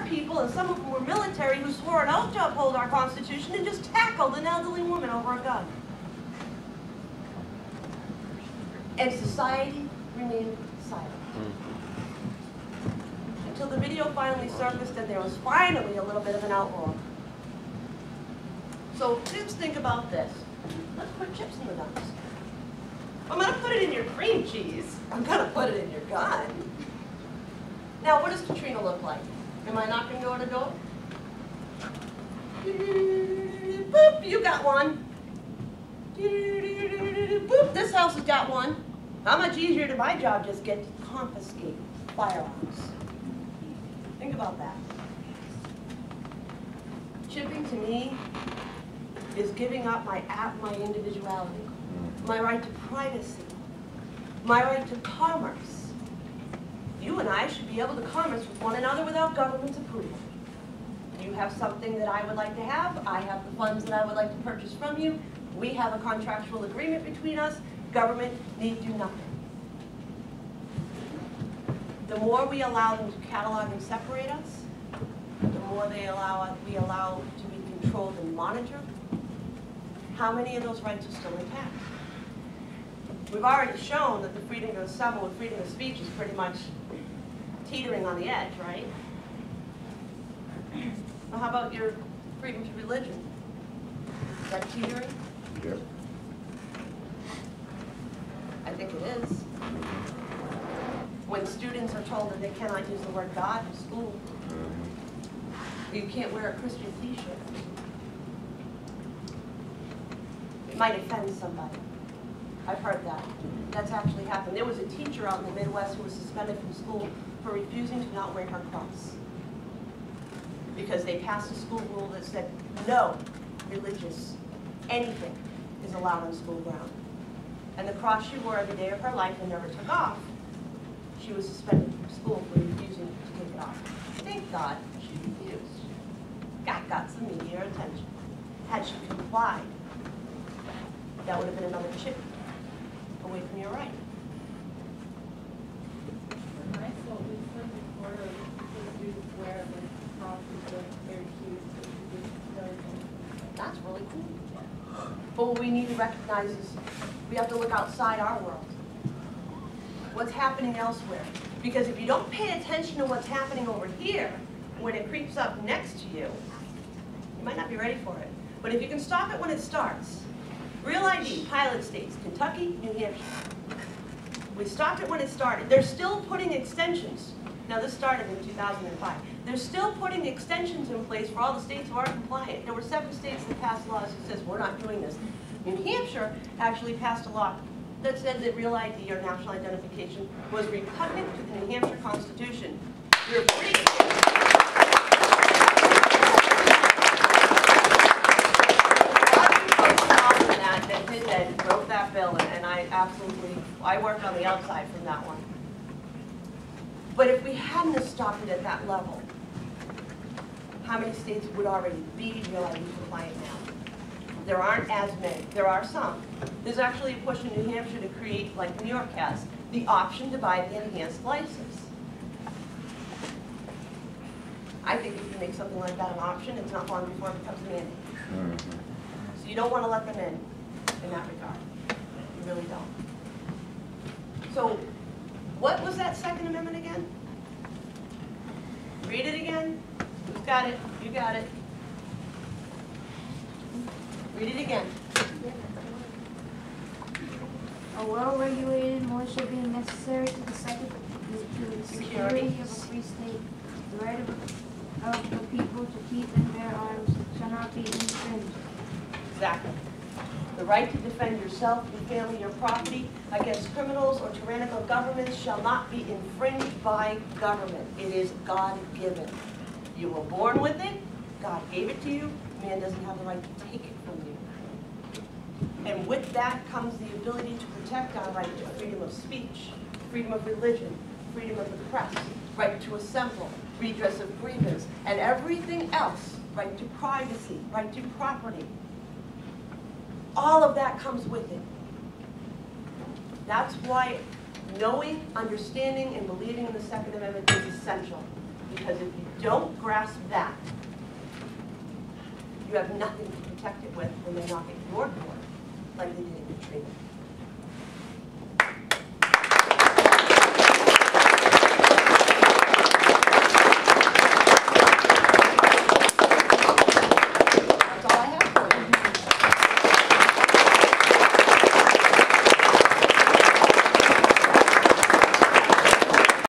people, and some of them were military, who swore an oath to uphold our Constitution and just tackled an elderly woman over a gun. And society remained silent. Until the video finally surfaced and there was finally a little bit of an outroar. So just think about this. Let's put chips in the guns. I'm going to put it in your cream cheese. I'm going to put it in your gun. Now, what does Katrina look like? Am I knocking door to door? Boop, you got one. Boop, this house has got one. How much easier did my job just get to confiscate firearms? Think about that. Chipping to me is giving up my individuality, my right to privacy, my right to commerce. You and I should be able to commerce with one another without government's approval. You have something that I would like to have, I have the funds that I would like to purchase from you, we have a contractual agreement between us, government need do nothing. The more we allow them to catalog and separate us, the more we allow to be controlled and monitored, how many of those rights are still intact? We've already shown that the freedom to assemble and freedom of speech is pretty much teetering on the edge, right? Well, how about your freedom to religion? Is that teetering? Yep. I think it is. When students are told that they cannot use the word God in school, you can't wear a Christian t-shirt. It might offend somebody. I've heard that. That's actually happened. There was a teacher out in the Midwest who was suspended from school for refusing to not wear her cross. Because they passed a school rule that said no religious anything is allowed on school ground. And the cross she wore every day of her life and never took off, she was suspended from school for refusing to take it off. Thank God she refused. Got some media attention. Had she complied, that would have been another chip away from your right. I thought we said before that students wear the crosses of their shoes. That's really cool. But what we need to recognize is we have to look outside our world. What's happening elsewhere? Because if you don't pay attention to what's happening over here, when it creeps up next to you, you might not be ready for it. But if you can stop it when it starts, Real ID, pilot states, Kentucky, New Hampshire. We stopped it when it started. They're still putting extensions. Now this started in 2005. They're still putting extensions in place for all the states who aren't compliant. There were 7 states that passed laws that says we're not doing this. New Hampshire actually passed a law that said that Real ID, or national identification, was repugnant to the New Hampshire Constitution. You're free. That wrote that bill, and I worked on the outside from that one. But if we hadn't stopped it at that level, how many states would already be Real ID compliant now? There aren't as many. There are some. There's actually a push in New Hampshire to create, like New York has, the option to buy the enhanced license. I think if you make something like that an option, it's not long before it becomes a mandate. So you don't want to let them in that regard. You really don't. So what was that Second Amendment again? Read it again. Who's got it? You got it. Read it again. A well-regulated militia being necessary to the security of a free state, the right of the people to keep and bear arms shall not be infringed. Exactly. The right to defend yourself, your family, your property against criminals or tyrannical governments shall not be infringed by government. It is God-given. You were born with it. God gave it to you. Man doesn't have the right to take it from you. And with that comes the ability to protect our right to freedom of speech, freedom of religion, freedom of the press, right to assemble, redress of grievance, and everything else, right to privacy, right to property. All of that comes with it. That's why knowing, understanding, and believing in the Second Amendment is essential. Because if you don't grasp that, you have nothing to protect it with when they knock at your door, like they did in Katrina.